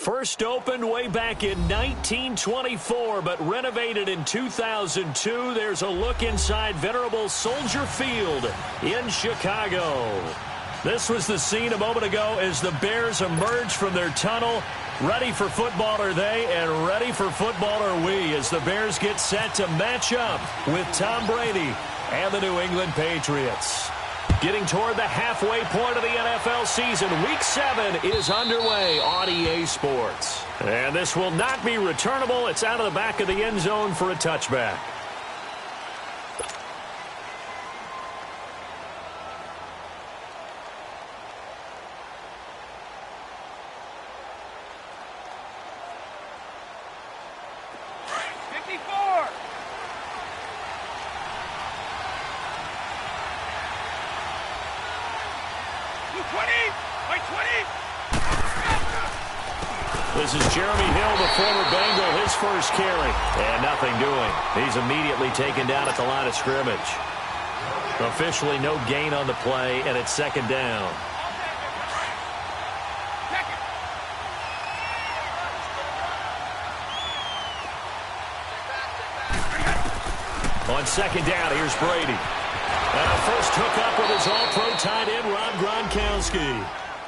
First opened way back in 1924, but renovated in 2002. There's a look inside venerable Soldier Field in Chicago. This was the scene a moment ago as the Bears emerged from their tunnel. Ready for football are they, and ready for football are we, as the Bears get set to match up with Tom Brady and the New England Patriots. Getting toward the halfway point of the NFL season, Week 7 is underway on EA Sports. And this will not be returnable. It's out of the back of the end zone for a touchback. This is Jeremy Hill, the former Bengal, his first carry. And nothing doing. He's immediately taken down at the line of scrimmage. Officially no gain on the play, and it's second down. On second down, here's Brady. And a first hookup with his all-pro tight end, Rob Gronkowski.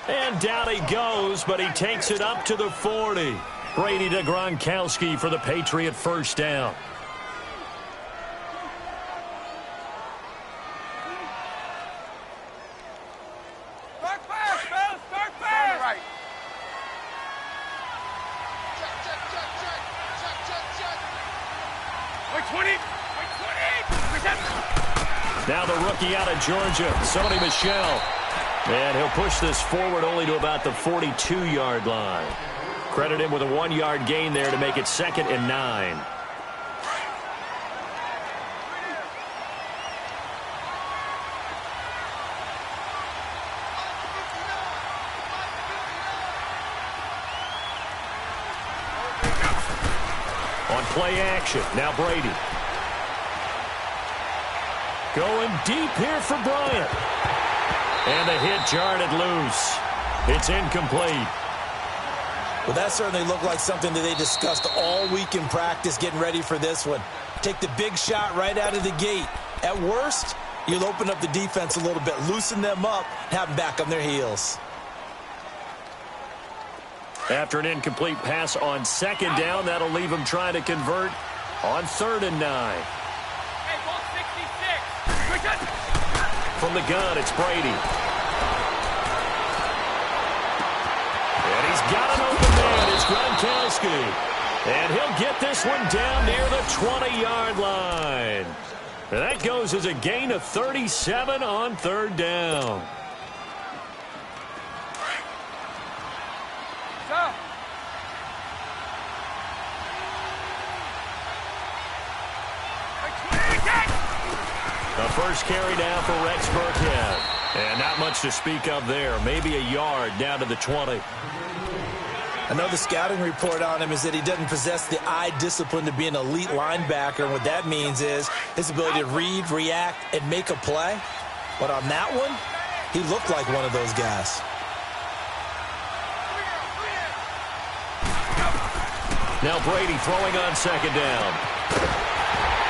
And down he goes, but he takes it up to the 40. Brady to Gronkowski for the Patriot first down. Start fast, fellas! Start fast! Right. Check. 20! 20! Now the rookie out of Georgia, Sony Michel. And he'll push this forward only to about the 42-yard line. Credit him with a 1-yard gain there to make it 2nd and 9. On play action, now Brady. Going deep here for Bryant. And the hit jarred it loose. It's incomplete. Well, that certainly looked like something that they discussed all week in practice, getting ready for this one. Take the big shot right out of the gate. At worst, you'll open up the defense a little bit, loosen them up, have them back on their heels. After an incomplete pass on second down, that'll leave them trying to convert on 3rd and 9. Hey, ball 66. From the gun, it's Brady. And he's got an open man. It's Gronkowski. And he'll get this one down near the 20-yard line. And that goes as a gain of 37 on 3rd down. The first carry down for Rex Burkhead. And not much to speak of there. Maybe a yard down to the 20. I know the scouting report on him is that he doesn't possess the eye discipline to be an elite linebacker. And what that means is his ability to read, react, and make a play. But on that one, he looked like one of those guys. Now Brady throwing on second down.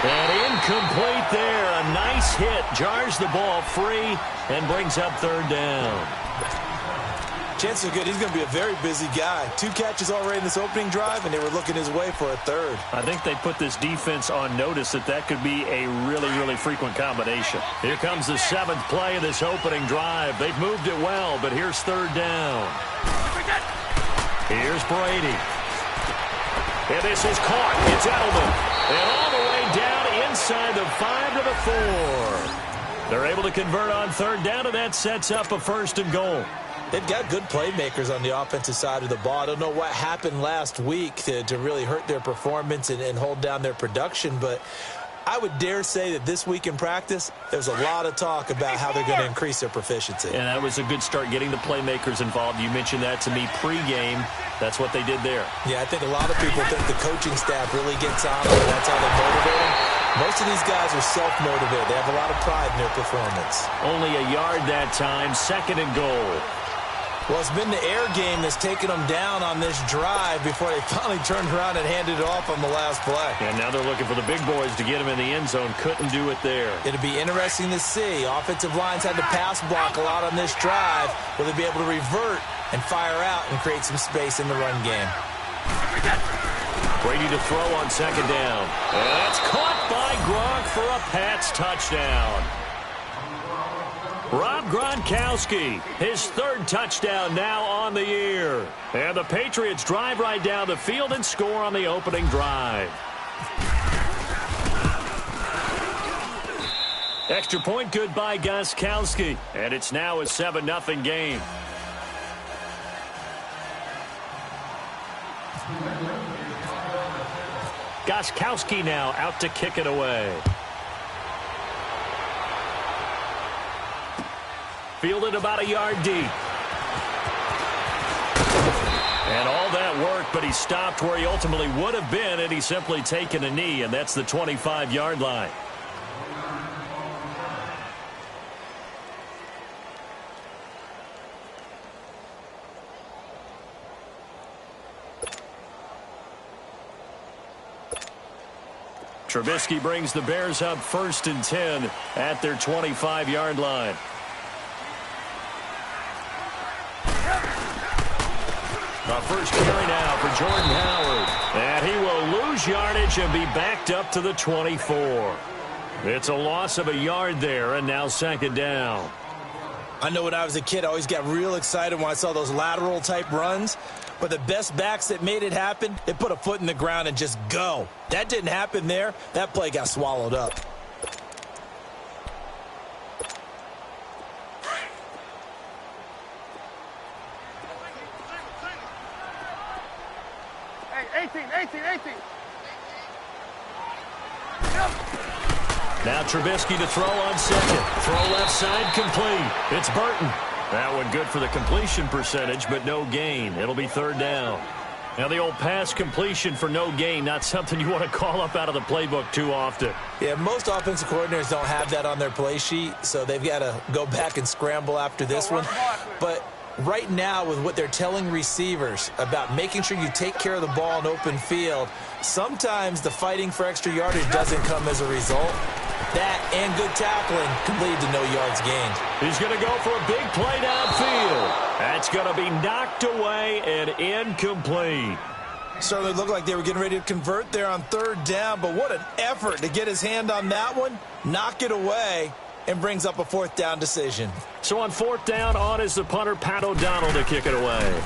And incomplete there. A nice hit. Jars the ball free and brings up 3rd down. Chances are good. He's going to be a very busy guy. 2 catches already in this opening drive, and they were looking his way for a 3rd. I think they put this defense on notice that could be a really, really frequent combination. Here comes the 7th play of this opening drive. They've moved it well, but here's 3rd down. Here's Brady. And this is caught. It's Edelman. And all the way down inside the 5 to the 4. They're able to convert on 3rd down, and that sets up a 1st and goal. They've got good playmakers on the offensive side of the ball. I don't know what happened last week to really hurt their performance and hold down their production, but I would dare say that this week in practice, there's a lot of talk about how they're going to increase their proficiency. And that was a good start, getting the playmakers involved. You mentioned that to me pregame. That's what they did there. Yeah, I think a lot of people think the coaching staff really gets on them, and that's how they motivate them. Most of these guys are self-motivated. They have a lot of pride in their performance. Only a yard that time, 2nd and goal. Well, it's been the air game that's taken them down on this drive before they finally turned around and handed it off on the last play. And now they're looking for the big boys to get him in the end zone. Couldn't do it there. It'll be interesting to see. Offensive lines had to pass block a lot on this drive. Will they be able to revert and fire out and create some space in the run game? Brady to throw on second down. And that's caught by Gronk for a Pats touchdown. Rob Gronkowski, his third touchdown now on the year. And the Patriots drive right down the field and score on the opening drive. Extra point good by Gronkowski. And it's now a 7-0 game. Gronkowski now out to kick it away. Fielded about a yard deep. And all that work, but he stopped where he ultimately would have been had he simply taken a knee, and that's the 25-yard line. Trubisky brings the Bears up 1st and 10 at their 25-yard line. The first carry now for Jordan Howard. And he will lose yardage and be backed up to the 24. It's a loss of a yard there, and now second down. I know when I was a kid, I always got real excited when I saw those lateral-type runs. But the best backs that made it happen, they put a foot in the ground and just go. That didn't happen there. That play got swallowed up. Hey, 18. Now Trubisky to throw on second. Throw left side complete. It's Burton. That one good for the completion percentage, but no gain. It'll be third down. Now the old pass completion for no gain, not something you want to call up out of the playbook too often. Yeah, most offensive coordinators don't have that on their play sheet, so they've got to go back and scramble after this one. But right now, with what they're telling receivers about making sure you take care of the ball in open field, sometimes the fighting for extra yardage doesn't come as a result. That and good tackling can lead to no yards gained. He's going to go for a big play downfield. That's going to be knocked away and incomplete. Certainly looked like they were getting ready to convert there on third down, but what an effort to get his hand on that one, knock it away, and brings up a fourth down decision. So on fourth down, on is the punter, Pat O'Donnell, to kick it away.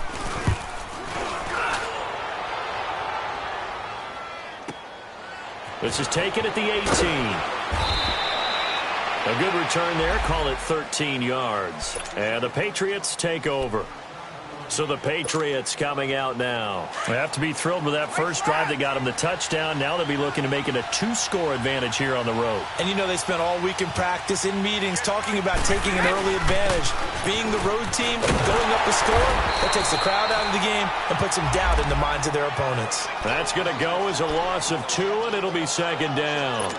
This is taken at the 18. A good return there. Call it 13 yards. And the Patriots take over. So the Patriots coming out now. They have to be thrilled with that first drive that got them the touchdown. Now they'll be looking to make it a 2-score advantage here on the road. And you know they spent all week in practice, in meetings, talking about taking an early advantage. Being the road team, going up the score, that takes the crowd out of the game and puts some doubt in the minds of their opponents. That's going to go as a loss of 2, and it'll be second down.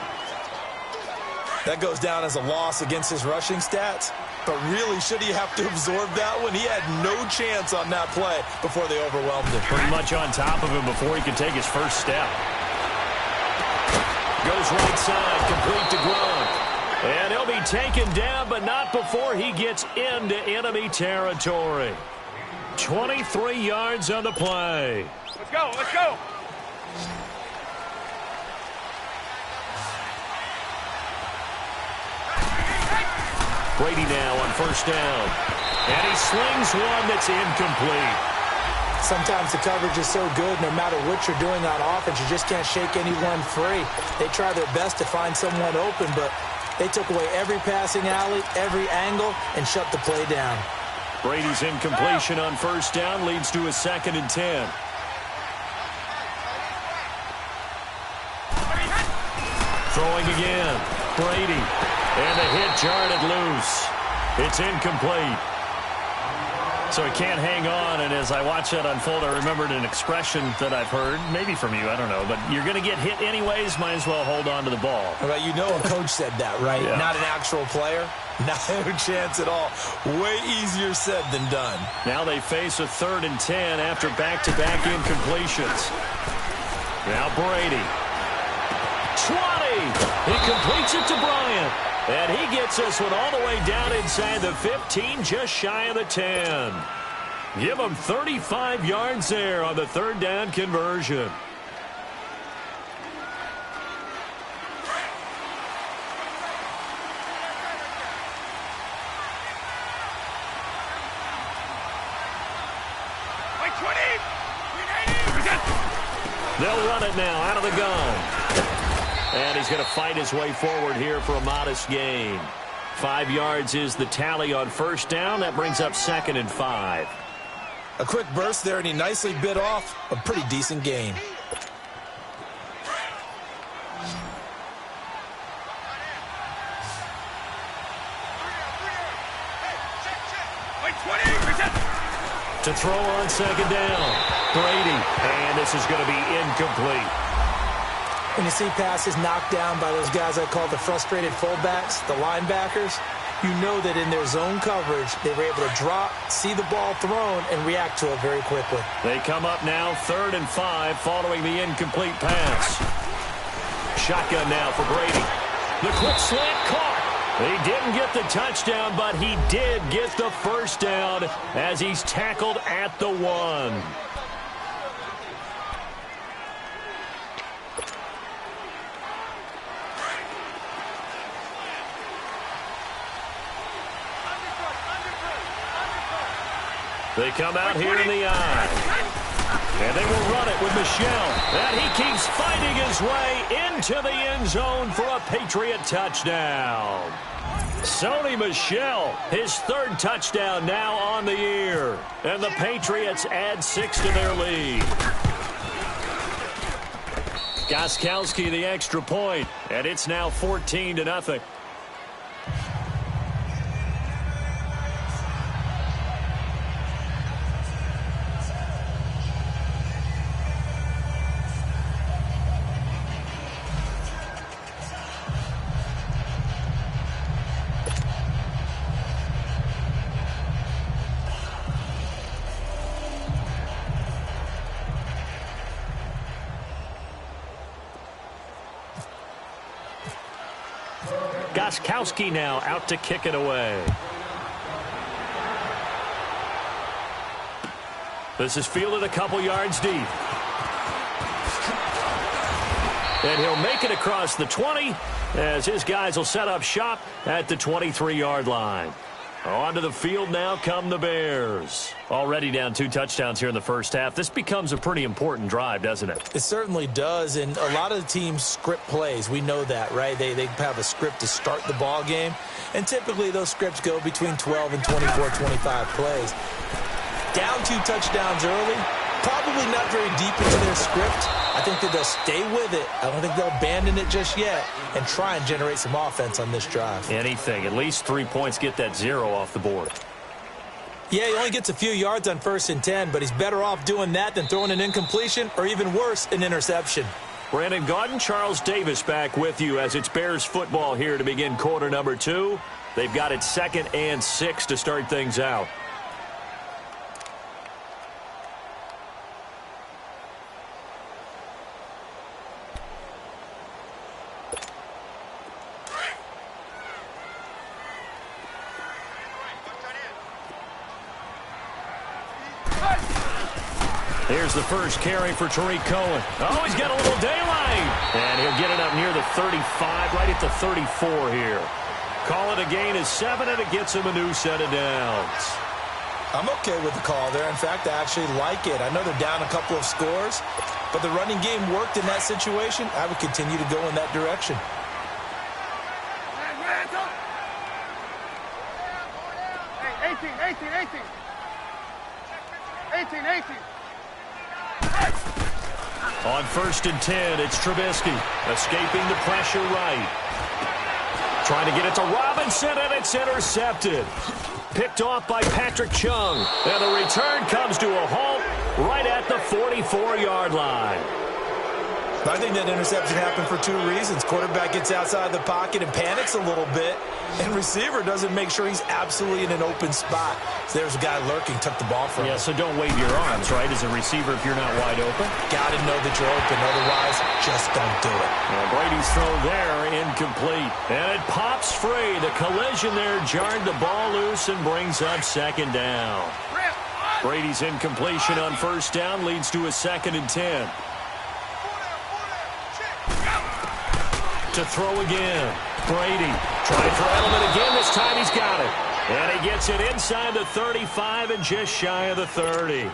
That goes down as a loss against his rushing stats. But really, should he have to absorb that one? He had no chance on that play before they overwhelmed him. Pretty much on top of him before he could take his first step. Goes right side, complete to Gronk. And he'll be taken down, but not before he gets into enemy territory. 23 yards on the play. Let's go, let's go. Brady now on first down. And he slings one that's incomplete. Sometimes the coverage is so good, no matter what you're doing on offense, you just can't shake anyone free. They try their best to find someone open, but they took away every passing alley, every angle, and shut the play down. Brady's incompletion on first down leads to a 2nd and 10. Throwing again. Brady. And the hit jarred it loose. It's incomplete. So he can't hang on, and as I watch that unfold, I remembered an expression that I've heard, maybe from you, I don't know, but you're going to get hit anyways, might as well hold on to the ball. Well, you know a coach said that, right? Yeah. Not an actual player. Not a chance at all. Way easier said than done. Now they face a 3rd and 10 after back-to-back incompletions. Now Brady. 20. He completes it to Bryant. And he gets this one all the way down inside the 15, just shy of the 10. Give him 35 yards there on the 3rd down conversion. They'll run it now out of the gun. And he's going to fight his way forward here for a modest gain. 5 yards is the tally on 1st down. That brings up 2nd and 5. A quick burst there, and he nicely bit off a pretty decent gain. To throw on 2nd down. Brady, and this is going to be incomplete. When you see passes knocked down by those guys I call the frustrated fullbacks, the linebackers, you know that in their zone coverage, they were able to drop, see the ball thrown, and react to it very quickly. They come up now 3rd and 5 following the incomplete pass. Shotgun now for Brady. The quick slant caught. He didn't get the touchdown, but he did get the 1st down as he's tackled at the 1. They come out here in the eye. And they will run it with Michel. And he keeps fighting his way into the end zone for a Patriot touchdown. Sony Michel, his 3rd touchdown now on the year. And the Patriots add 6 to their lead. Gostkowski the extra point. And it's now 14-0. Gostkowski now out to kick it away. This is fielded a couple yards deep. And he'll make it across the 20 as his guys will set up shop at the 23-yard line. Onto the field now come the Bears. Already down 2 touchdowns here in the 1st half. This becomes a pretty important drive, doesn't it? It certainly does, and a lot of the teams script plays. We know that, right? They have a script to start the ball game, and typically those scripts go between 12 and 24, 25 plays. Down 2 touchdowns early, probably not very deep into their script. I think that they'll stay with it. I don't think they'll abandon it just yet and try and generate some offense on this drive. Anything. At least 3 points, get that 0 off the board. Yeah, he only gets a few yards on 1st and 10, but he's better off doing that than throwing an incompletion or even worse, an interception. Brandon Gaudin, Charles Davis back with you as it's Bears football here to begin quarter number 2. They've got it 2nd and 6 to start things out. Here's the first carry for Tariq Cohen. Oh, he's got a little daylight. And he'll get it up near the 35, right at the 34 here. Call it a gain of 7, and it gets him a new set of downs. I'm okay with the call there. In fact, I actually like it. I know they're down a couple of scores, but the running game worked in that situation. I would continue to go in that direction. Hey, 18. On 1st and 10, it's Trubisky escaping the pressure right. Trying to get it to Robinson, and it's intercepted. Picked off by Patrick Chung. And the return comes to a halt right at the 44-yard line. I think that interception happened for two reasons. Quarterback gets outside the pocket and panics a little bit, and receiver doesn't make sure he's absolutely in an open spot. So there's a guy lurking, took the ball from him. Yeah, so don't wave your arms, right, as a receiver if you're not wide open. Got to know that you're open. Otherwise, just don't do it. Well, Brady's throw there, incomplete. And it pops free. The collision there jarred the ball loose and brings up second down. Brady's incompletion on first down leads to a 2nd and 10. To throw again. Brady trying for Edelman again. This time he's got it. And he gets it inside the 35 and just shy of the 30.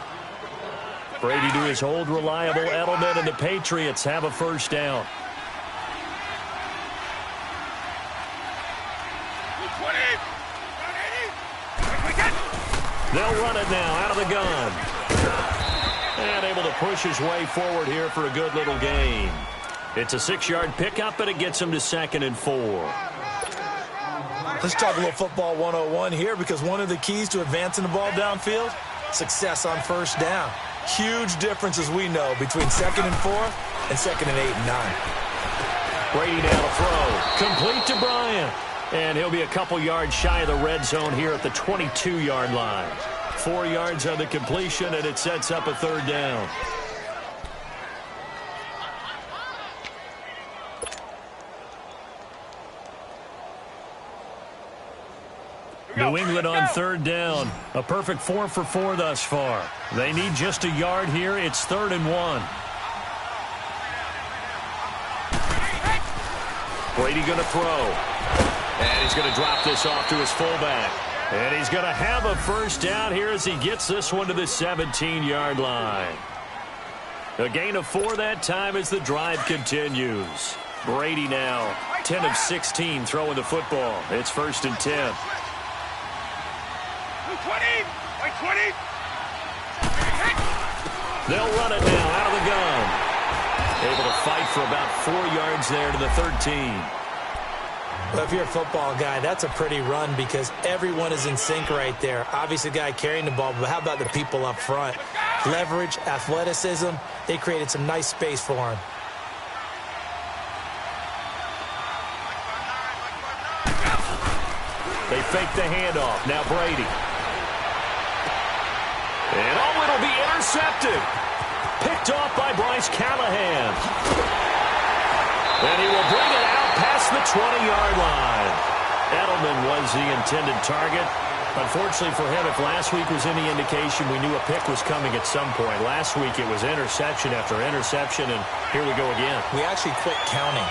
Brady to his old reliable Edelman, and the Patriots have a first down. They'll run it now out of the gun. And able to push his way forward here for a good little gain. It's a 6-yard pickup, and it gets him to 2nd and 4. Let's talk a little football 101 here, because one of the keys to advancing the ball downfield, success on first down. Huge difference, as we know, between 2nd and 4 and 2nd and 8 and 9. Brady now to throw. Complete to Bryant. And he'll be a couple yards shy of the red zone here at the 22-yard line. 4 yards on the completion, and it sets up a 3rd down. New England on 3rd down. A perfect 4 for 4 thus far. They need just a yard here. It's 3rd and 1. Brady going to throw. And he's going to drop this off to his fullback. And he's going to have a first down here as he gets this one to the 17-yard line. A gain of 4 that time as the drive continues. Brady now 10 of 16 throwing the football. It's 1st and 10. 20! They'll run it now out of the gun. Able to fight for about 4 yards there to the 13. Well, if you're a football guy, that's a pretty run because everyone is in sync right there. Obviously, the guy carrying the ball, but how about the people up front? Leverage, athleticism, they created some nice space for him. They fake the handoff. Now Brady. And it'll be intercepted. Picked off by Bryce Callahan. And he will bring it out past the 20-yard line. Edelman was the intended target. Unfortunately for him, if last week was any indication, we knew a pick was coming at some point. Last week it was interception after interception, and here we go again. We actually quit counting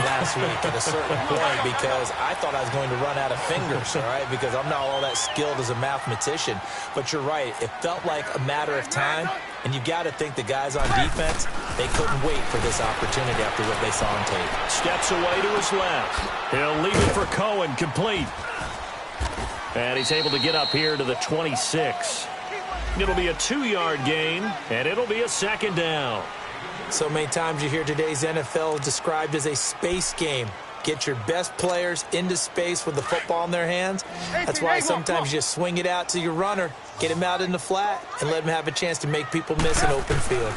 last week at a certain point because I thought I was going to run out of fingers, all right, because I'm not all that skilled as a mathematician. But you're right. It felt like a matter of time, and you got to think the guys on defense, they couldn't wait for this opportunity after what they saw on tape. Steps away to his left. He'll leave it for Cohen, complete. And he's able to get up here to the 26. It'll be a 2-yard gain, and it'll be a 2nd down. So many times you hear today's NFL described as a space game. Get your best players into space with the football in their hands. That's why sometimes you just swing it out to your runner, get him out in the flat, and let him have a chance to make people miss an open field.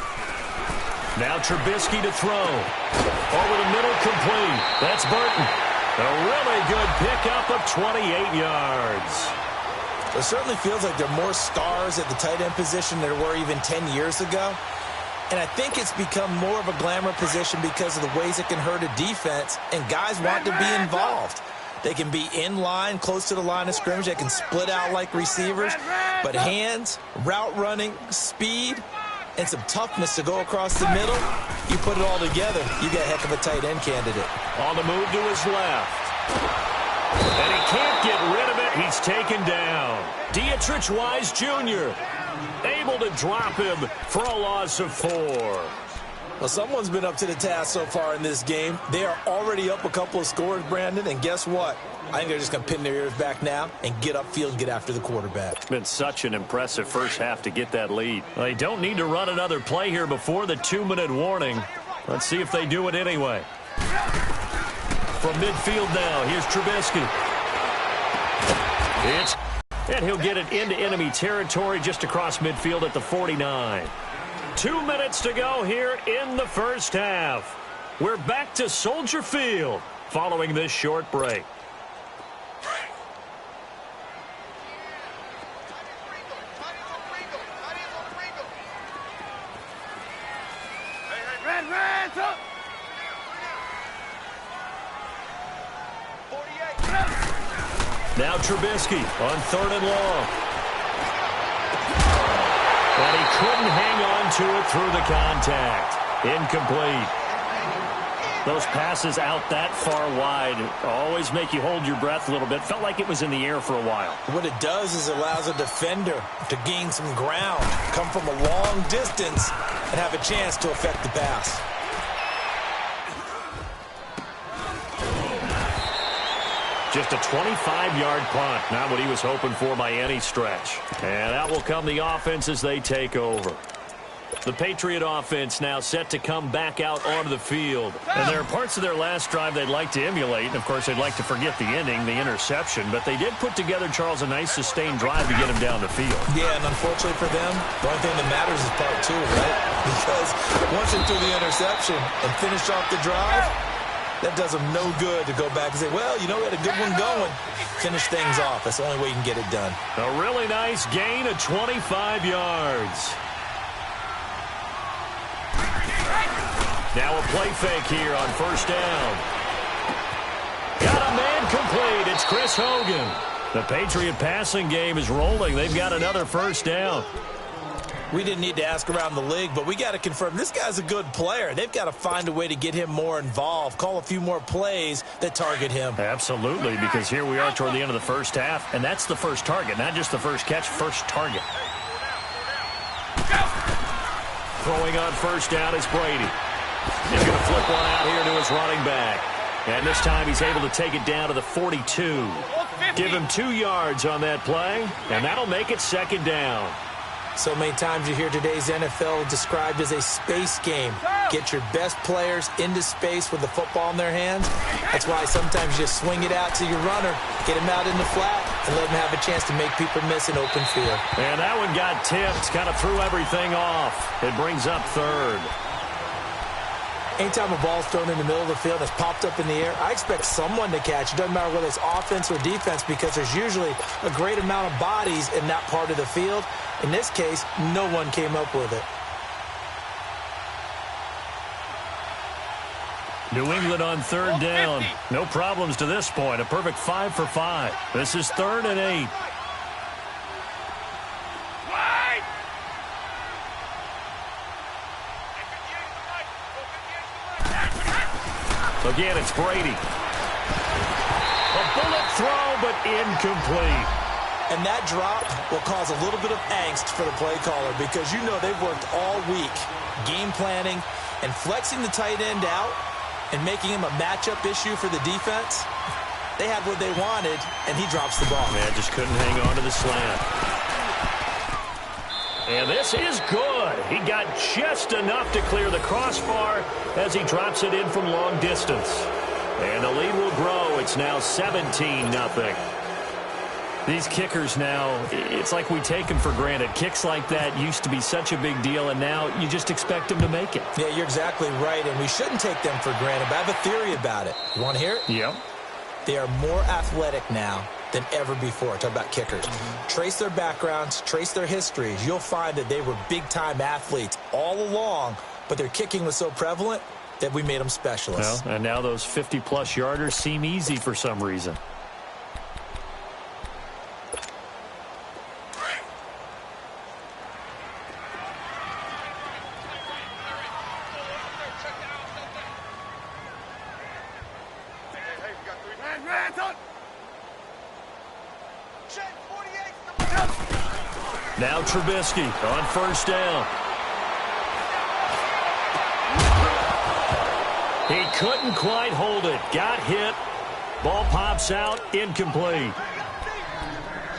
Now Trubisky to throw. Over the middle, complete. That's Burton. A really good pickup of 28 yards. It certainly feels like there are more stars at the tight end position than there were even 10 years ago. And I think it's become more of a glamour position because of the ways it can hurt a defense, and guys want to be involved. They can be in line, close to the line of scrimmage. They can split out like receivers. But hands, route running, speed, and some toughness to go across the middle, you put it all together, you get a heck of a tight end candidate. On the move to his left. And he can't get rid of it. He's taken down. Dietrich Wise Jr. able to drop him for a loss of 4. Well, someone's been up to the task so far in this game. They are already up a couple of scores, Brandon, and guess what? I think they're just going to pin their ears back now and get upfield and get after the quarterback. It's been such an impressive first half to get that lead. They don't need to run another play here before the 2-minute warning. Let's see if they do it anyway. From midfield now, here's Trubisky. And he'll get it into enemy territory just across midfield at the 49. 2 minutes to go here in the first half. We're back to Soldier Field following this short break. Now Trubisky on 3rd and long. And he couldn't hang on to it through the contact. Incomplete. Those passes out that far wide always make you hold your breath a little bit. Felt like it was in the air for a while. What it does is it allows a defender to gain some ground, come from a long distance, and have a chance to affect the pass. Just a 25-yard punt. Not what he was hoping for by any stretch. And out will come the offense as they take over. The Patriot offense now set to come back out onto the field. And there are parts of their last drive they'd like to emulate. And, of course, they'd like to forget the ending, the interception. But they did put together, Charles, a nice sustained drive to get him down the field. Yeah, and unfortunately for them, the only thing that matters is part 2, right? Because once they threw the interception and finished off the drive, that does them no good to go back and say, well, you know, we had a good one going. Finish things off. That's the only way you can get it done. A really nice gain of 25 yards. Now a play fake here on 1st down. Got a man complete. It's Chris Hogan. The Patriot passing game is rolling. They've got another 1st down. We didn't need to ask around the league, but we got to confirm this guy's a good player. They've got to find a way to get him more involved, call a few more plays that target him. Absolutely, because here we are toward the end of the first half, and that's the first target, not just the first catch, first target. Throwing on 1st down is Brady. He's going to flip one out here to his running back. And this time he's able to take it down to the 42. Give him 2 yards on that play, and that'll make it 2nd down. So many times you hear today's NFL described as a space game. Get your best players into space with the football in their hands. That's why sometimes you just swing it out to your runner, get him out in the flat, and let him have a chance to make people miss an open field. And that one got tipped, kind of threw everything off. It brings up 3rd. Anytime a ball's thrown in the middle of the field that's popped up in the air, I expect someone to catch. It doesn't matter whether it's offense or defense because there's usually a great amount of bodies in that part of the field. In this case, no one came up with it. New England on 3rd down. No problems to this point. A perfect 5 for 5. This is 3rd and 8. Again, it's Brady. A bullet throw, but incomplete. And that drop will cause a little bit of angst for the play caller because you know they've worked all week game planning and flexing the tight end out and making him a matchup issue for the defense. They had what they wanted, and he drops the ball. Man, just couldn't hang on to the slant. And this is good. He got just enough to clear the crossbar as he drops it in from long distance. And the lead will grow. It's now 17-0. These kickers now, it's like we take them for granted. Kicks like that used to be such a big deal, and now you just expect them to make it. Yeah, you're exactly right, and we shouldn't take them for granted, but I have a theory about it. You want to hear it? Yep. They are more athletic now than ever before. Talk about kickers. Trace their backgrounds, trace their histories. You'll find that they were big-time athletes all along, but their kicking was so prevalent that we made them specialists. Well, and now those 50-plus yarders seem easy for some reason. Now Trubisky on 1st down. He couldn't quite hold it. Got hit. Ball pops out. Incomplete.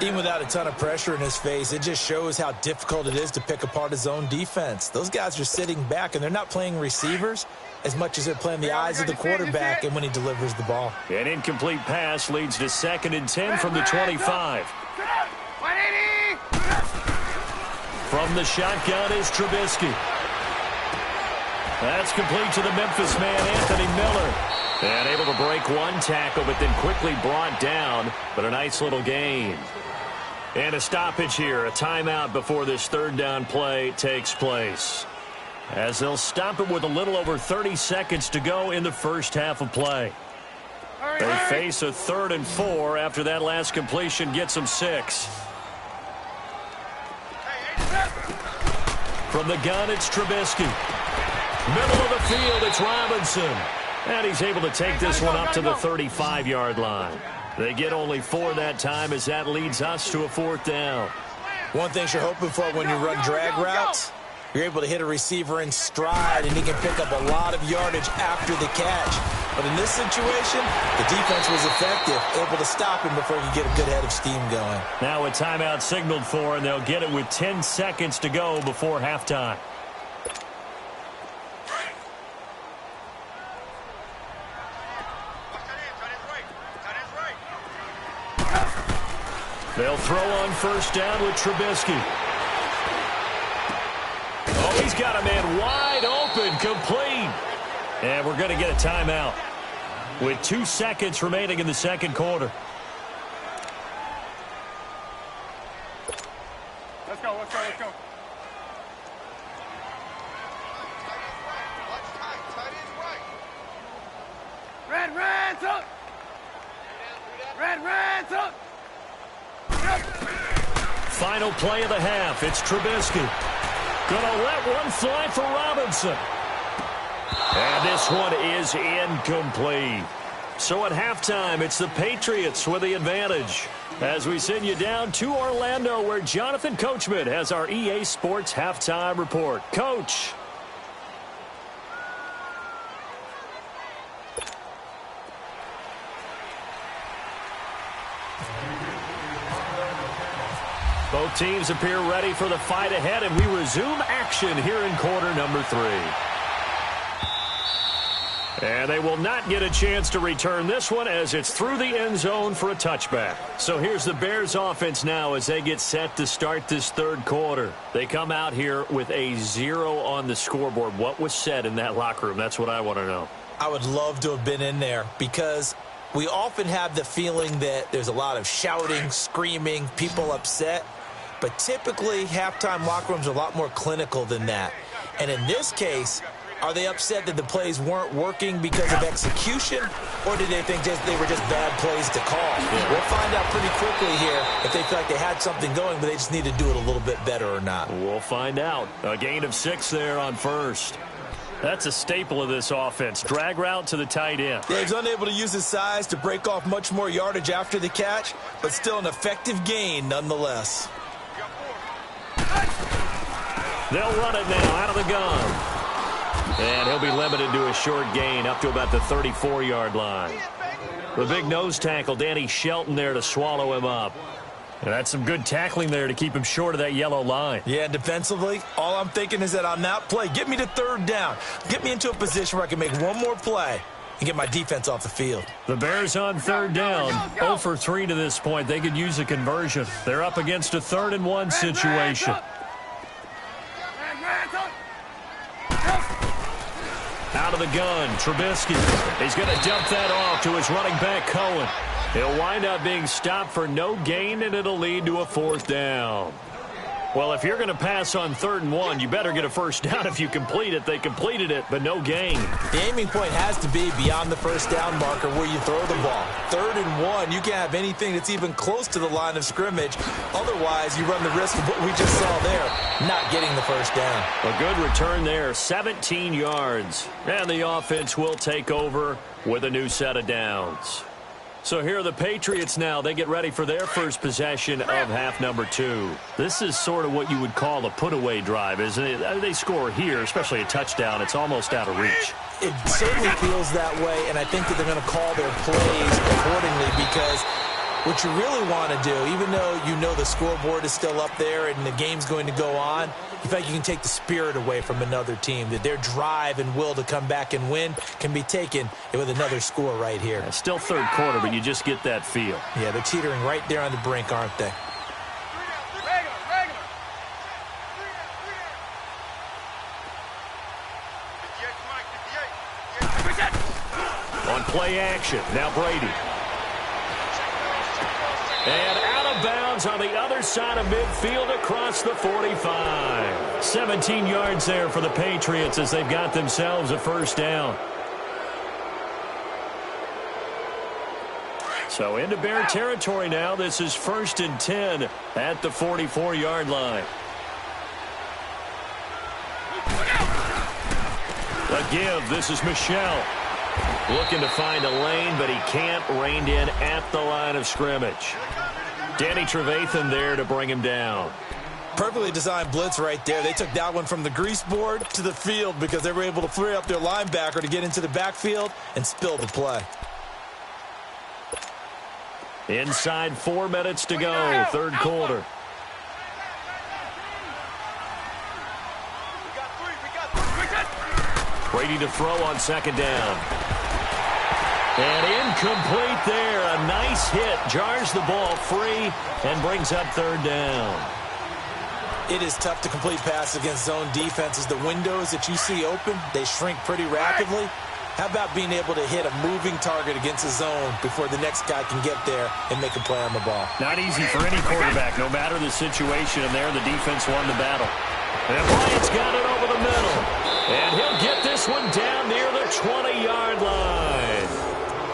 Even without a ton of pressure in his face, it just shows how difficult it is to pick apart his own defense. Those guys are sitting back, and they're not playing receivers as much as they're playing the eyes of the quarterback and when he delivers the ball. An incomplete pass leads to 2nd and 10 from the 25. From the shotgun is Trubisky. That's complete to the Memphis man, Anthony Miller. And able to break one tackle, but then quickly brought down. But a nice little gain. And a stoppage here, a timeout before this third down play takes place. As they'll stop it with a little over 30 seconds to go in the first half of play. They face a 3rd and 4 after that last completion gets them 6. From the gun, it's Trubisky. Middle of the field, it's Robinson. And he's able to take this one up to the 35-yard line. They get only 4 that time as that leads us to a 4th down. One thing you're hoping for when you run drag routes, you're able to hit a receiver in stride, and he can pick up a lot of yardage after the catch. But in this situation, the defense was effective, able to stop him before he could get a good head of steam going. Now a timeout signaled for, and they'll get it with 10 seconds to go before halftime. They'll throw on first down with Trubisky. Oh, he's got a man wide open, complete. And we're going to get a timeout with 2 seconds remaining in the second quarter. Let's go, let's go, let's go. Red's up! Red's up! Final play of the half. It's Trubisky. Gonna let one fly for Robinson. And this one is incomplete. So at halftime, it's the Patriots with the advantage. As we send you down to Orlando, where Jonathan Coachman has our EA Sports halftime report. Coach. Both teams appear ready for the fight ahead, and we resume action here in quarter number 3. And they will not get a chance to return this one as it's through the end zone for a touchback. So here's the Bears offense now as they get set to start this third quarter. They come out here with a 0 on the scoreboard. What was said in that locker room? That's what I want to know. I would love to have been in there because we often have the feeling that there's a lot of shouting, screaming, people upset. But typically, halftime locker rooms are a lot more clinical than that. And in this case, are they upset that the plays weren't working because of execution, or did they think they were just bad plays to call? Yeah. We'll find out pretty quickly here if they feel like they had something going, but they just need to do it a little bit better or not. We'll find out. A gain of 6 there on first. That's a staple of this offense. Drag route to the tight end. Yeah, he's unable to use his size to break off much more yardage after the catch, but still an effective gain nonetheless. They'll run it now out of the gun. And he'll be limited to a short gain up to about the 34-yard line. The big nose tackle, Danny Shelton, there to swallow him up. And that's some good tackling there to keep him short of that yellow line. Yeah, defensively, all I'm thinking is that on that play, get me to third down. Get me into a position where I can make one more play and get my defense off the field. The Bears on third down, 0 for 3 to this point. They could use a conversion. They're up against a 3rd and 1 situation. Out of the gun, Trubisky. He's going to dump that off to his running back, Cohen. He'll wind up being stopped for no gain, and it'll lead to a 4th down. Well, if you're going to pass on 3rd and 1, you better get a first down if you complete it. They completed it, but no gain. The aiming point has to be beyond the first down marker where you throw the ball. 3rd and 1, you can't have anything that's even close to the line of scrimmage. Otherwise, you run the risk of what we just saw there, not getting the first down. A good return there, 17 yards. And the offense will take over with a new set of downs. So here are the Patriots now. They get ready for their first possession of half number 2. This is sort of what you would call a put-away drive, isn't it? They score here, especially a touchdown. It's almost out of reach. It certainly feels that way, and I think that they're going to call their plays accordingly because what you really want to do, even though you know the scoreboard is still up there and the game's going to go on, you feel like you can take the spirit away from another team, that their drive and will to come back and win can be taken with another score right here. Yeah, still third quarter, but you just get that feel. Yeah, they're teetering right there on the brink, aren't they? play action. Now Brady. And out of bounds on the other side of midfield across the 45. 17 yards there for the Patriots as they've got themselves a first down. So into Bear territory now. This is 1st and 10 at the 44-yard line. A give. This is Michelle. Looking to find a lane, but he can't. Reined in at the line of scrimmage. Danny Trevathan there to bring him down. Perfectly designed blitz right there. They took that one from the grease board to the field because they were able to free up their linebacker to get into the backfield and spill the play. Inside 4 minutes to go, third quarter. Brady to throw on second down. And incomplete there. A nice hit. Jars the ball free and brings up third down. It is tough to complete passes against zone defenses. The windows that you see open, they shrink pretty rapidly. How about being able to hit a moving target against a zone before the next guy can get there and make a play on the ball? Not easy for any quarterback, no matter the situation. And there, the defense won the battle. And Bryant's got it over the middle. And he'll get this one down near the 20-yard line.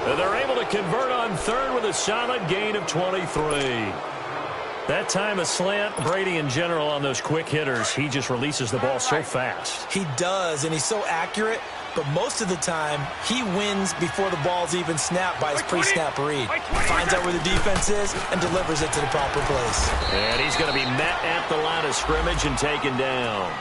And they're able to convert on third with a solid gain of 23. That time a slant, Brady in general on those quick hitters, he just releases the ball so fast. He does, and he's so accurate. But most of the time, he wins before the ball's even snapped by his pre-snap read. Finds out where the defense is and delivers it to the proper place. And he's going to be met at the line of scrimmage and taken down.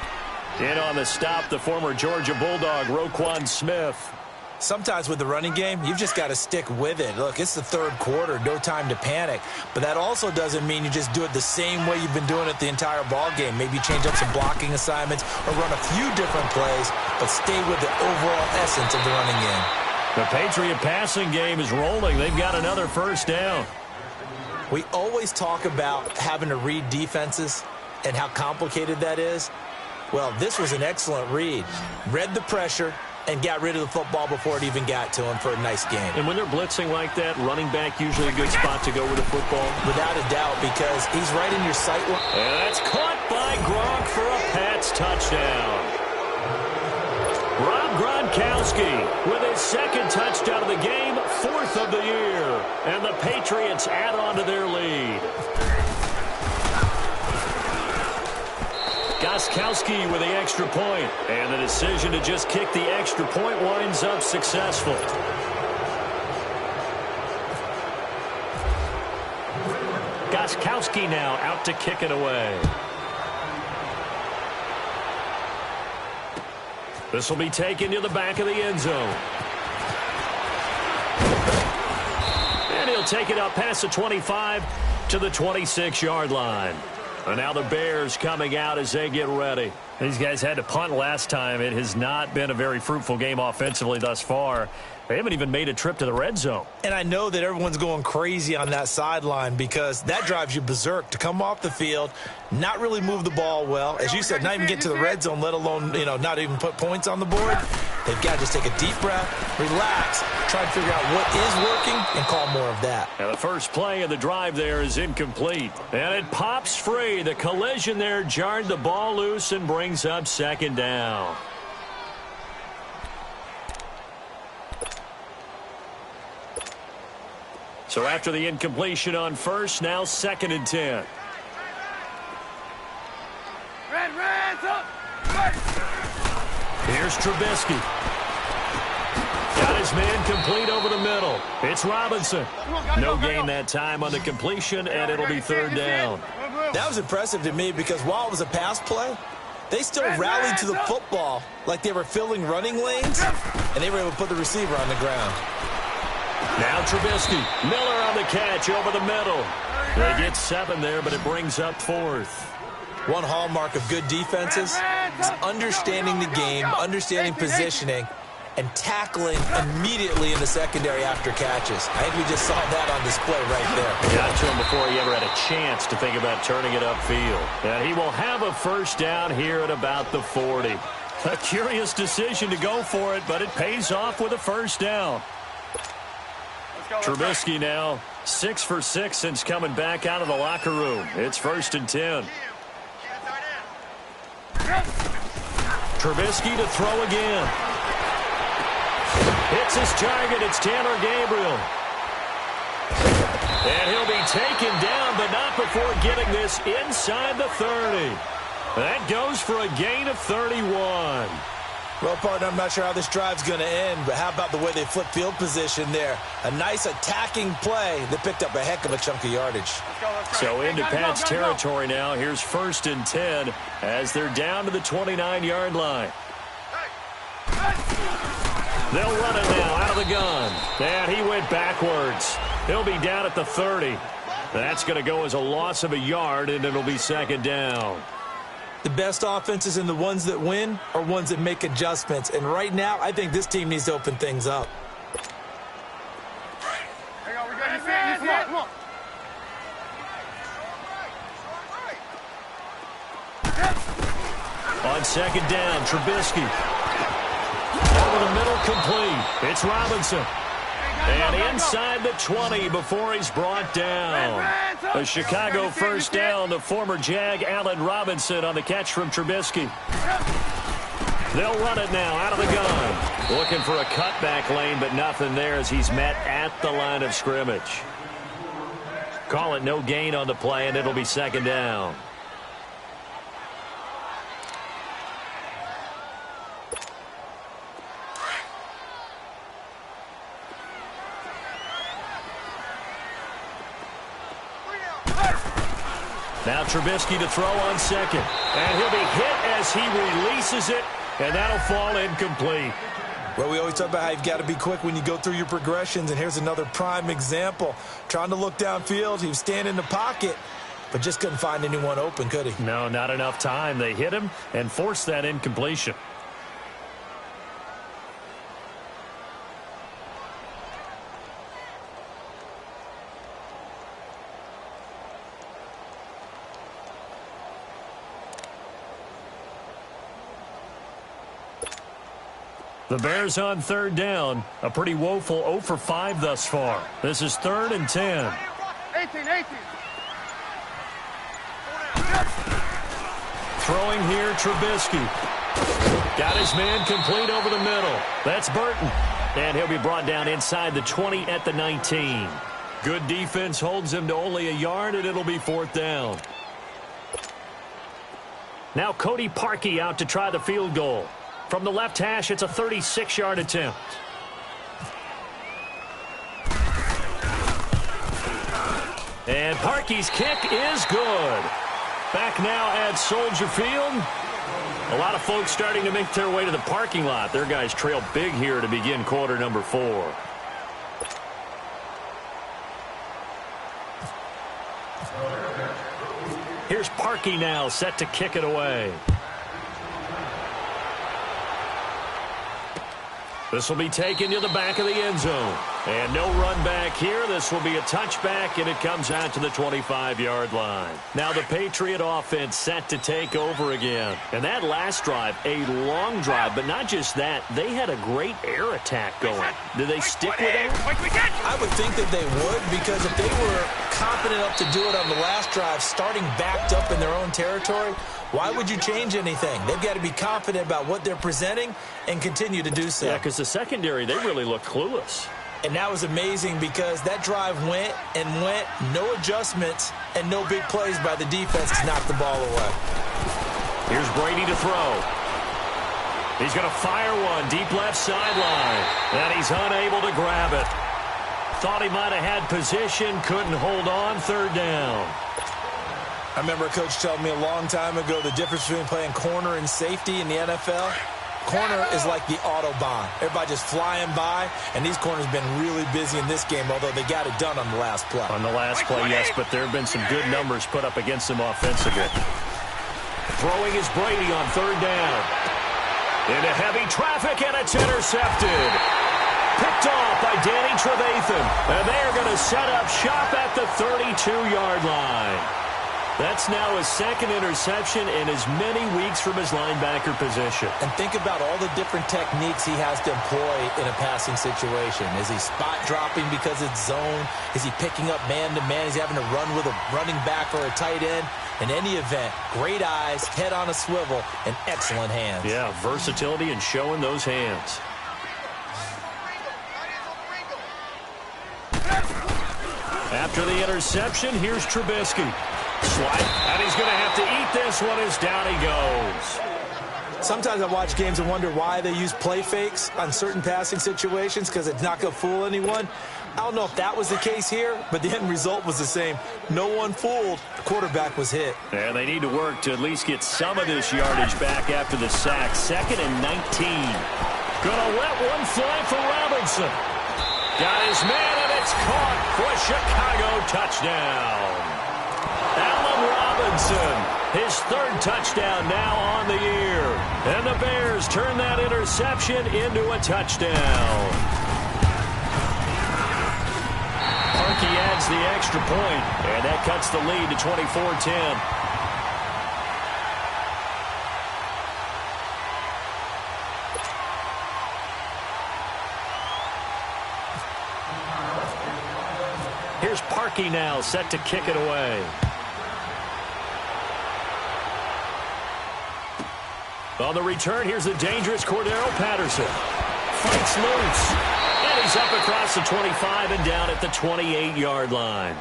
In on the stop, the former Georgia Bulldog, Roquan Smith. Sometimes with the running game, you've just got to stick with it. Look, it's the third quarter, no time to panic. But that also doesn't mean you just do it the same way you've been doing it the entire ball game. Maybe change up some blocking assignments or run a few different plays, but stay with the overall essence of the running game. The Patriot passing game is rolling. They've got another first down. We always talk about having to read defenses and how complicated that is. Well, this was an excellent read. Read the pressure and got rid of the football before it even got to him for a nice game. And when they're blitzing like that, running back usually a good spot to go with the football? Without a doubt, because he's right in your sight line. And that's caught by Gronk for a Pats touchdown. Rob Gronkowski with his second touchdown of the game, 4th of the year. And the Patriots add on to their lead. Gostkowski with the extra point, and the decision to just kick the extra point winds up successful. Gostkowski now out to kick it away. This will be taken to the back of the end zone. And he'll take it up past the 25 to the 26-yard line. And now the Bears coming out as they get ready. These guys had to punt last time. It has not been a very fruitful game offensively thus far. They haven't even made a trip to the red zone. And I know that everyone's going crazy on that sideline because that drives you berserk to come off the field, not really move the ball well. As you said, not even get to the red zone, let alone, not even put points on the board. They've got to just take a deep breath, relax, try to figure out what is working, and call more of that. And the first play of the drive there is incomplete. And it pops free. The collision there jarred the ball loose and brings up second down. So after the incompletion on first, now 2nd and 10. Here's Trubisky. Got his man complete over the middle. It's Robinson. No gain that time on the completion, and it'll be 3rd down. That was impressive to me because while it was a pass play, they still rallied to the football like they were filling running lanes, and they were able to put the receiver on the ground. Now Trubisky. Miller on the catch over the middle. They get 7 there, but it brings up 4th. One hallmark of good defenses is understanding the game, understanding positioning, and tackling immediately in the secondary after catches. I think we just saw that on display right there. Got to him before he ever had a chance to think about turning it upfield. And he will have a first down here at about the 40. A curious decision to go for it, but it pays off with a first down. Trubisky now 6 for 6 since coming back out of the locker room. It's 1st and 10. Trubisky to throw again. Hits his target. It's Tanner Gabriel. And he'll be taken down, but not before getting this inside the 30. That goes for a gain of 31. Well, partner, I'm not sure how this drive's going to end, but how about the way they flip field position there? A nice attacking play that picked up a heck of a chunk of yardage. So into Pat's territory now. Here's 1st and 10 as they're down to the 29-yard line. They'll run it now out of the gun. And he went backwards. He'll be down at the 30. That's going to go as a loss of a yard, and it'll be 2nd down. The best offenses and the ones that win are ones that make adjustments. And right now, I think this team needs to open things up. Come on. On 2nd down, Trubisky. Over the middle, complete. It's Robinson. And inside the 20 before he's brought down. A Chicago 1st down to former Jag Allen Robinson on the catch from Trubisky. They'll run it now out of the gun. Looking for a cutback lane, but nothing there as he's met at the line of scrimmage. Call it no gain on the play, and it'll be 2nd down. Now Trubisky to throw on 2nd. And he'll be hit as he releases it, and that'll fall incomplete. Well, we always talk about how you've got to be quick when you go through your progressions, and here's another prime example. Trying to look downfield, he was standing in the pocket, but just couldn't find anyone open, could he? No, not enough time. They hit him and forced that incompletion. The Bears on 3rd down. A pretty woeful 0 for 5 thus far. This is 3rd and 10. 18. Throwing here, Trubisky. Got his man complete over the middle. That's Burton. And he'll be brought down inside the 20 at the 19. Good defense holds him to only a yard, and it'll be 4th down. Now Cody Parkey out to try the field goal. From the left hash, it's a 36-yard attempt. And Parkey's kick is good. Back now at Soldier Field. A lot of folks starting to make their way to the parking lot. Their guys trail big here to begin quarter number 4. Here's Parkey now set to kick it away. This will be taken to the back of the end zone. And no run back here. This will be a touchback, and it comes out to the 25-yard line. Now the Patriot offense set to take over again. And that last drive, a long drive, but not just that. They had a great air attack going. Did they stick with it? I would think that they would, because if they were confident enough to do it on the last drive, starting backed up in their own territory, why would you change anything? They've got to be confident about what they're presenting and continue to do so. Yeah, because the secondary, they really look clueless. And that was amazing because that drive went and went, no adjustments and no big plays by the defense to knock the ball away. Here's Brady to throw. He's going to fire one deep left sideline, and he's unable to grab it. Thought he might have had position, couldn't hold on, 3rd down. I remember a coach telling me a long time ago the difference between playing corner and safety in the NFL. Corner is like the Autobahn. Everybody just flying by, and these corners have been really busy in this game, although they got it done on the last play. On the last play, yes, but there have been some good numbers put up against them offensively. Throwing is Brady on 3rd down. Into heavy traffic, and it's intercepted. Picked off by Danny Trevathan. And they're going to set up shop at the 32-yard line. That's now his second interception in as many weeks from his linebacker position. And think about all the different techniques he has to employ in a passing situation. Is he spot dropping because it's zone? Is he picking up man-to-man? Is he having to run with a running back or a tight end? In any event, great eyes, head on a swivel, and excellent hands. Yeah, versatility and showing those hands. After the interception, here's Trubisky. Swipe, and he's going to have to eat this one as down he goes. Sometimes I watch games and wonder why they use play fakes on certain passing situations, because it's not going to fool anyone. I don't know if that was the case here, but the end result was the same. No one fooled. The quarterback was hit. And they need to work to at least get some of this yardage back after the sack. 2nd and 19. Gonna let one fly for Robinson. Got his man, and it's caught for a Chicago touchdown. Allen Robinson, his 3rd touchdown now on the year. And the Bears turn that interception into a touchdown. Parkey adds the extra point, and that cuts the lead to 24-10. Here's Parkey now, set to kick it away. On the return, here's the dangerous Cordero Patterson. Fights loose. And he's up across the 25 and down at the 28-yard line.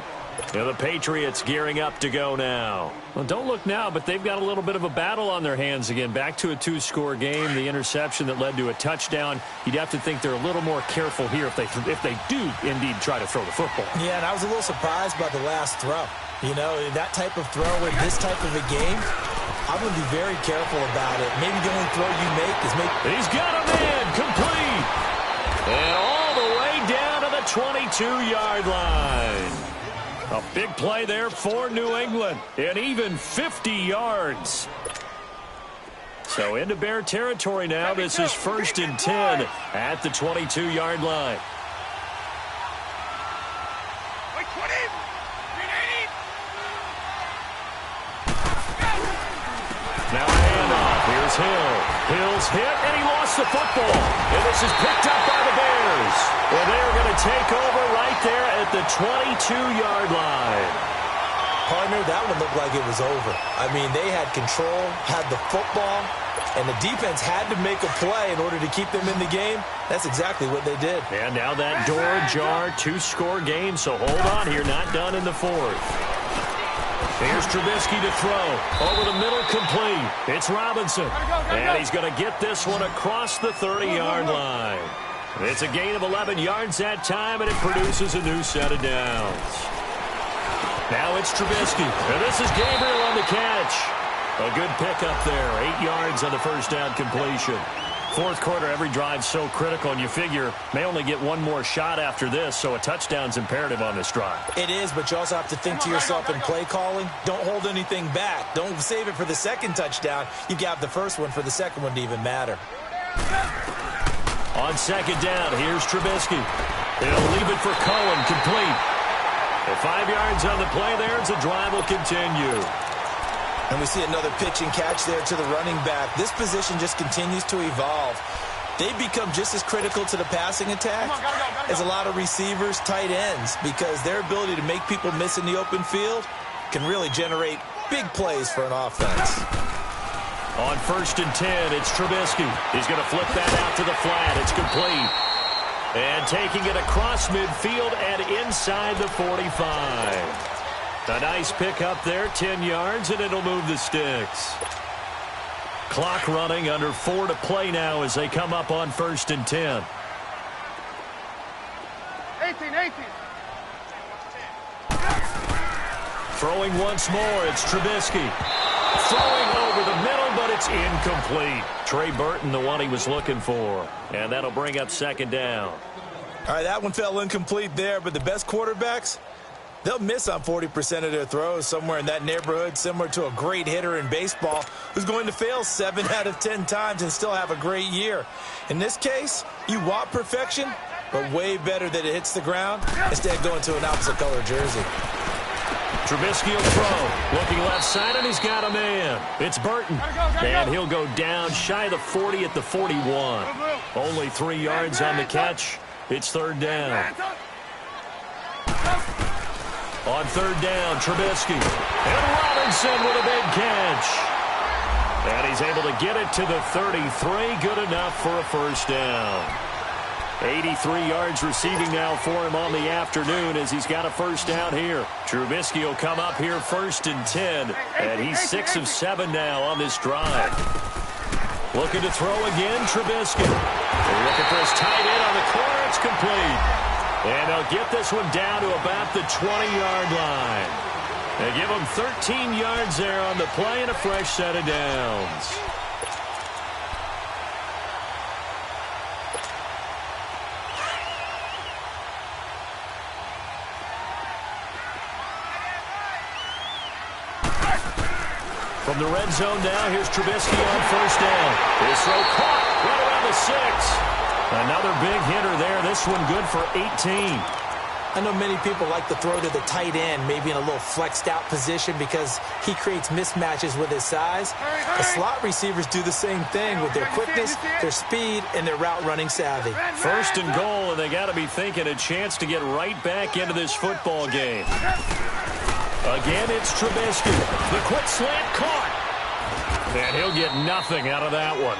And the Patriots gearing up to go now. Well, don't look now, but they've got a little bit of a battle on their hands again. Back to a 2-score game. The interception that led to a touchdown. You'd have to think they're a little more careful here if they do indeed try to throw the football. Yeah, and I was a little surprised by the last throw. You know, that type of throw in this type of a game, I'm going to be very careful about it. Maybe the only throw you make is He's got a man, complete. And all the way down to the 22-yard line. A big play there for New England. And even 50 yards. So into Bear territory now. This is 1st and 10 at the 22-yard line. Now a handoff. Here's Hill. Hill's hit, and he lost the football. And this is picked up by the Bears. And they're going to take over right there at the 22-yard line. Partner, that one looked like it was over. I mean, they had control, had the football, and the defense had to make a play in order to keep them in the game. That's exactly what they did. And now that door ajar, 2-score game, so hold on here, not done in the 4th. Here's Trubisky to throw. Over the middle, complete. It's Robinson. And he's going to get this one across the 30-yard line. It's a gain of 11 yards that time, and it produces a new set of downs. Now it's Trubisky. And this is Gabriel on the catch. A good pickup there. 8 yards on the first down completion. 4th quarter, every drive so critical, and you figure may only get one more shot after this, so a touchdown's imperative on this drive. It is, but you also have to think to yourself in play calling. Don't hold anything back. Don't save it for the 2nd touchdown. You got the first one for the 2nd one to even matter. On 2nd down, here's Trubisky. They'll leave it for Cohen, complete. And 5 yards on the play there, as the drive will continue. And we see another pitch and catch there to the running back. This position just continues to evolve. They become just as critical to the passing attack as a lot of receivers, tight ends, because their ability to make people miss in the open field can really generate big plays for an offense. On 1st and 10, it's Trubisky. He's going to flip that out to the flat. It's complete. And taking it across midfield and inside the 45. A nice pick up there, 10 yards, and it'll move the sticks. Clock running, under 4 to play now as they come up on 1st and 10. 18. Throwing once more, it's Trubisky. Throwing over the middle, but it's incomplete. Trey Burton, the one he was looking for. And that'll bring up 2nd down. All right, that one fell incomplete there, but the best quarterbacks, they'll miss on 40% of their throws, somewhere in that neighborhood, similar to a great hitter in baseball who's going to fail 7 out of 10 times and still have a great year. In this case, you want perfection, but way better that it hits the ground instead of going to an opposite color jersey. Trubisky will throw. Looking left side, and he's got a man. It's Burton. And he'll go down shy of the 40 at the 41. Only 3 yards on the catch. It's third down. On third down, Trubisky. And Robinson with a big catch. And he's able to get it to the 33. Good enough for a first down. 83 yards receiving now for him on the afternoon as he's got a first down here. Trubisky will come up here first and 10. And he's 6 of 7 now on this drive. Looking to throw again, Trubisky. They're looking for his tight end on the corner. It's complete. And they'll get this one down to about the 20-yard line. They give him 13 yards there on the play and a fresh set of downs. From the red zone now, here's Trubisky on first down. His throw caught right around the 6. Another big hitter there. This one good for 18. I know many people like to throw to the tight end, maybe in a little flexed out position because he creates mismatches with his size. The slot receivers do the same thing with their quickness, their speed, and their route running savvy. First and goal, and they got to be thinking a chance to get right back into this football game. Again, it's Trubisky. The quick slant caught. And he'll get nothing out of that one.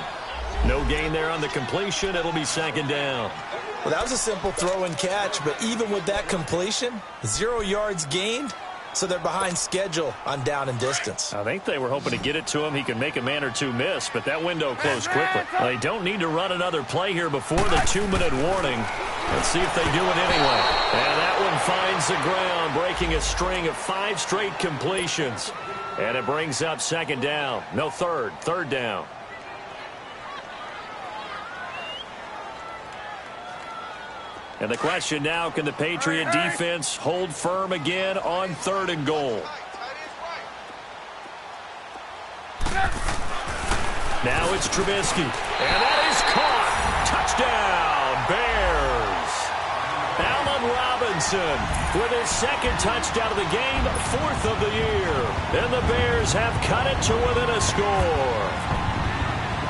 No gain there on the completion. It'll be second down. Well, that was a simple throw and catch, but even with that completion, 0 yards gained, so they're behind schedule on down and distance. I think they were hoping to get it to him. He could make a man or two miss, but that window closed quickly. They don't need to run another play here before the 2-minute warning. Let's see if they do it anyway. And that one finds the ground, breaking a string of 5 straight completions. And it brings up second down. No, third down. And the question now, can the Patriot defense hold firm again on third and goal? Now it's Trubisky. And that is caught. Touchdown, Bears. Allen Robinson with his second touchdown of the game, 4th of the year. And the Bears have cut it to within a score.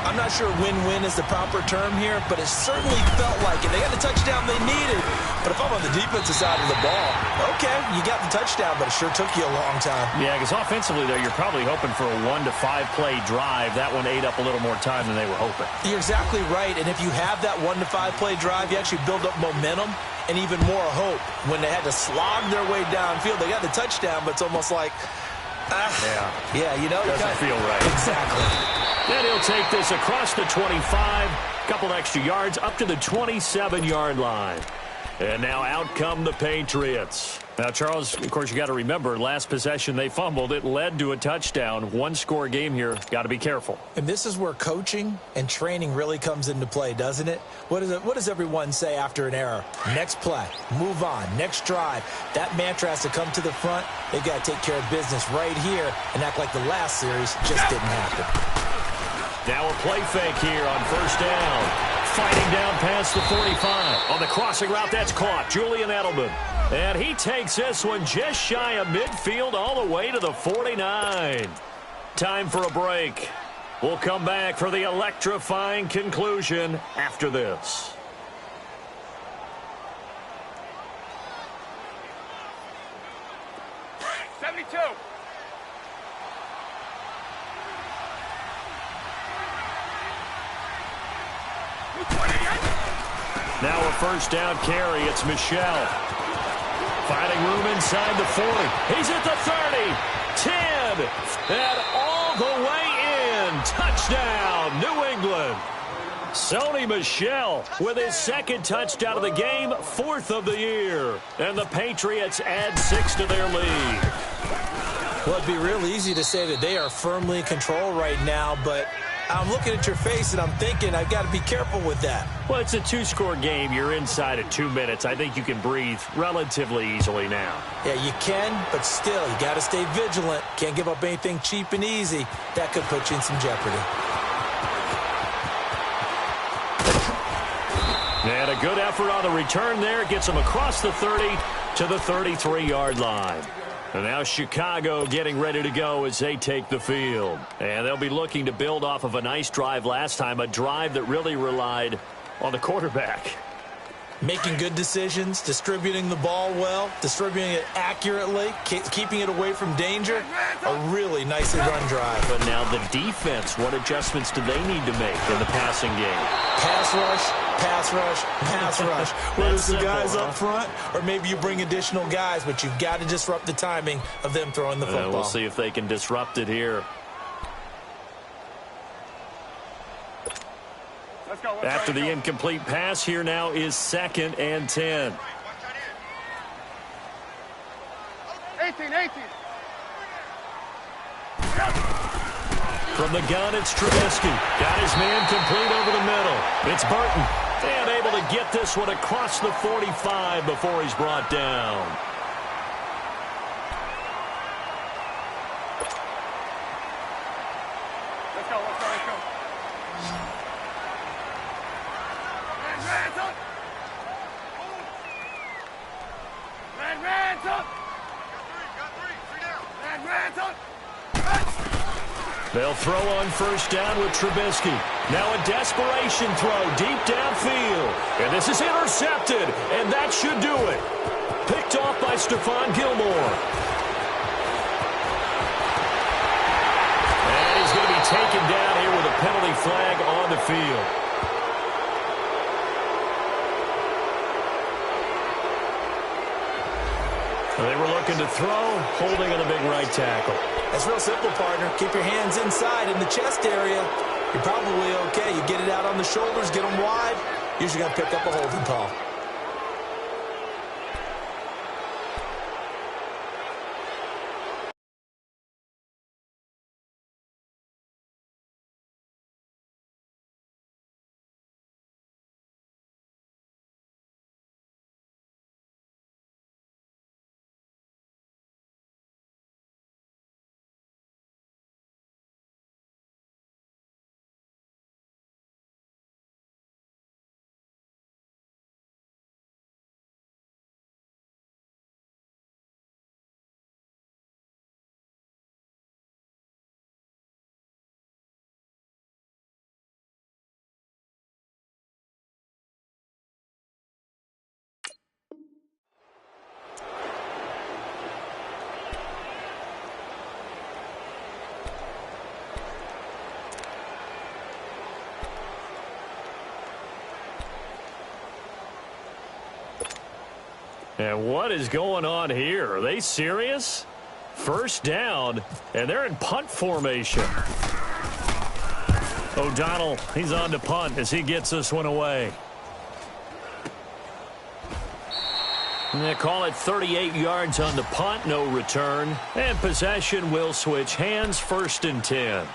I'm not sure win-win is the proper term here, but it certainly felt like it. They got the touchdown they needed. But if I'm on the defensive side of the ball, okay, you got the touchdown, but it sure took you a long time. Yeah, because offensively, though, you're probably hoping for a 1 to 5 play drive. That one ate up a little more time than they were hoping. You're exactly right, and if you have that 1 to 5 play drive, you actually build up momentum and even more hope. When they had to slog their way downfield, they got the touchdown, but it's almost like, yeah, you know. Doesn't feel right. Exactly. Then he'll take this across the 25, a couple extra yards up to the 27-yard line. And now out come the Patriots. Now, Charles, of course, you got to remember, last possession they fumbled. It led to a touchdown. 1-score game here. Got to be careful. And this is where coaching and training really comes into play, doesn't it? What does everyone say after an error? Next play, move on, next drive. That mantra has to come to the front. They got to take care of business right here and act like the last series just didn't happen. Now a play fake here on first down. Fighting down past the 45. On the crossing route, that's caught. Julian Edelman. And he takes this one just shy of midfield all the way to the 49. Time for a break. We'll come back for the electrifying conclusion after this. Now a first down carry. It's Michel. Finding room inside the 40. He's at the 30. 10. And all the way in. Touchdown, New England. Sony Michel with his second touchdown of the game, 4th of the year. And the Patriots add 6 to their lead. Well, it'd be real easy to say that they are firmly in control right now, but I'm looking at your face and I'm thinking I've got to be careful with that. Well, it's a 2-score game. You're inside at 2 minutes. I think you can breathe relatively easily now. Yeah, you can, but still, you got to stay vigilant. Can't give up anything cheap and easy. That could put you in some jeopardy. And a good effort on the return there. Gets him across the 30 to the 33-yard line. And now Chicago getting ready to go as they take the field. And they'll be looking to build off of a nice drive last time, a drive that really relied on the quarterback. Making good decisions, distributing the ball well, distributing it accurately, keeping it away from danger. A really nicely run drive. But now the defense, what adjustments do they need to make in the passing game? Pass rush, pass rush, pass rush. Whether it's the guys up front or maybe you bring additional guys, but you've got to disrupt the timing of them throwing the football. We'll see if they can disrupt it here. After the incomplete pass, here now is 2nd and 10. 18. From the gun, it's Trubisky. Got his man complete over the middle. It's Burton. And able to get this one across the 45 before he's brought down. Let's go. They'll throw on first down with Trubisky. Now a desperation throw deep downfield. And this is intercepted, and that should do it. Picked off by Stephon Gilmore. And he's going to be taken down here with a penalty flag on the field. They were looking to throw, holding on the big right tackle. That's real simple, partner. Keep your hands inside in the chest area. You're probably okay. You get it out on the shoulders, get them wide. Usually going to pick up a holding call. And what is going on here? Are they serious? First down, and they're in punt formation. O'Donnell, he's on to punt as he gets this one away. And they call it 38 yards on the punt, no return. And possession will switch hands, 1st and 10.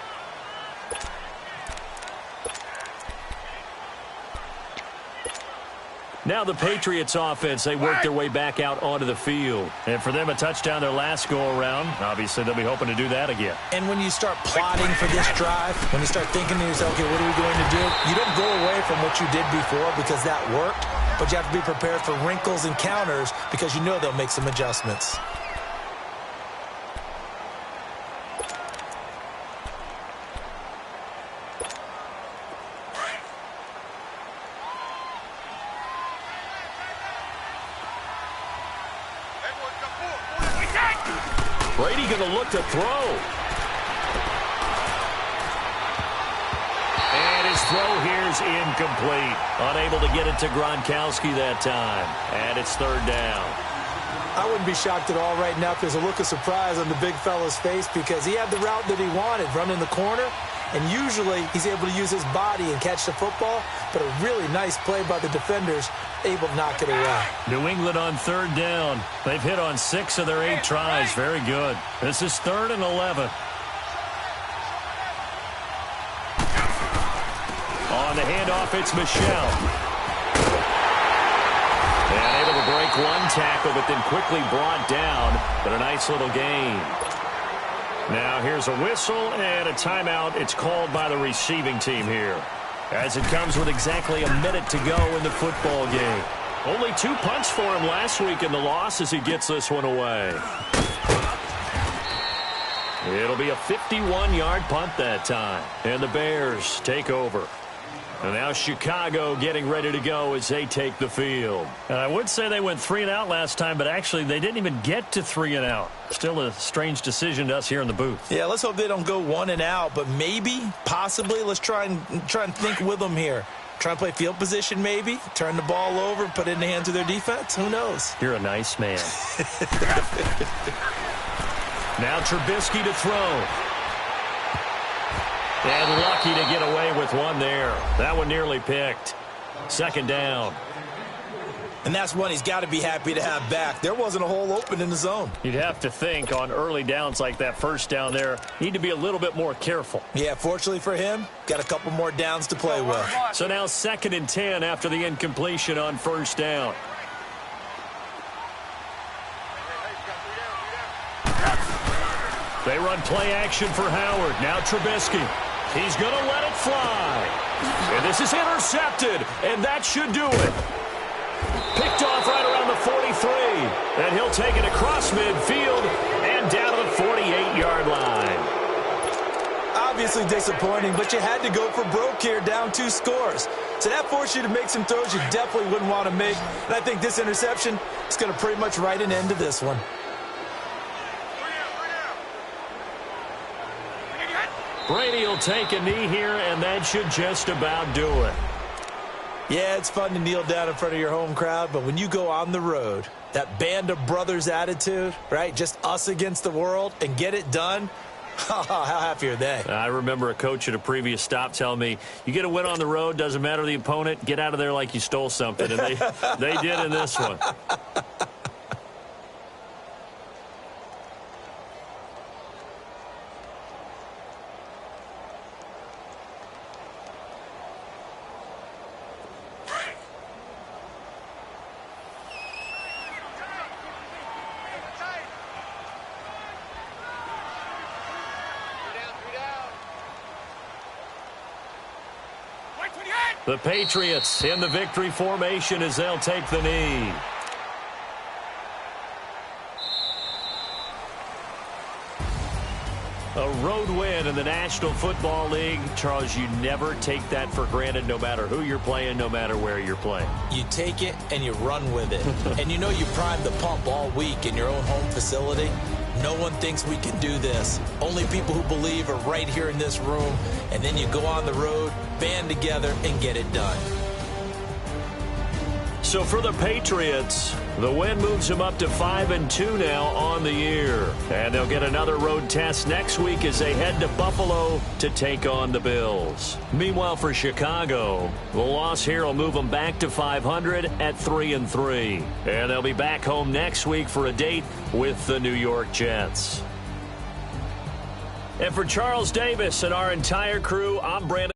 Now the Patriots offense, they work their way back out onto the field. And for them, a touchdown their last go-around. Obviously, they'll be hoping to do that again. And when you start plotting for this drive, when you start thinking to yourself, okay, what are we going to do? You don't go away from what you did before because that worked, but you have to be prepared for wrinkles and counters because you know they'll make some adjustments. Brady going to look to throw. And his throw here's incomplete. Unable to get it to Gronkowski that time. And it's 3rd down. I wouldn't be shocked at all right now if there's a look of surprise on the big fella's face because he had the route that he wanted, running the corner. And usually he's able to use his body and catch the football, but a really nice play by the defenders, able to knock it away. New England on 3rd down. They've hit on 6 of their 8 tries. Very good. This is 3rd and 11. On the handoff, it's Michel. And able to break one tackle, but then quickly brought down. But a nice little gain. Now here's a whistle and a timeout. It's called by the receiving team here, as it comes with exactly a minute to go in the football game. Only 2 punts for him last week in the loss as he gets this one away. It'll be a 51-yard punt that time. And the Bears take over. And now Chicago getting ready to go as they take the field. And I would say they went 3 and out last time, but actually they didn't even get to 3 and out. Still a strange decision to us here in the booth. Yeah, let's hope they don't go 1 and out, but maybe, possibly, let's try and think with them here. Try and play field position maybe, turn the ball over, put it in the hands of their defense. Who knows? You're a nice man. Now Trubisky to throw. And lucky to get away with one there. That one nearly picked. Second down. And that's one he's got to be happy to have back. There wasn't a hole open in the zone. You'd have to think on early downs like that first down there, need to be a little bit more careful. Yeah, fortunately for him, got a couple more downs to play with. So now 2nd and 10 after the incompletion on first down. They run play action for Howard. Now Trubisky. He's going to let it fly. And this is intercepted, and that should do it. Picked off right around the 43. And he'll take it across midfield and down to the 48-yard line. Obviously disappointing, but you had to go for broke here, down 2 scores. So that forced you to make some throws you definitely wouldn't want to make. And I think this interception is going to pretty much write an end to this one. Brady will take a knee here, and that should just about do it. Yeah, it's fun to kneel down in front of your home crowd, but when you go on the road, that band of brothers attitude, right, just us against the world, and get it done, how happy are they? I remember a coach at a previous stop telling me, you get a win on the road, doesn't matter the opponent, get out of there like you stole something, and they did in this one. The Patriots in the victory formation as they'll take the knee. A road win in the National Football League. Charles, you never take that for granted no matter who you're playing, no matter where you're playing. You take it and you run with it. And you know you primed the pump all week in your own home facility. No one thinks we can do this. Only people who believe are right here in this room. And then you go on the road, band together, and get it done. So for the Patriots, the win moves them up to 5-2 now on the year. And they'll get another road test next week as they head to Buffalo to take on the Bills. Meanwhile, for Chicago, the loss here will move them back to 500 at 3-3. And they'll be back home next week for a date with the New York Jets. And for Charles Davis and our entire crew, I'm Brandon.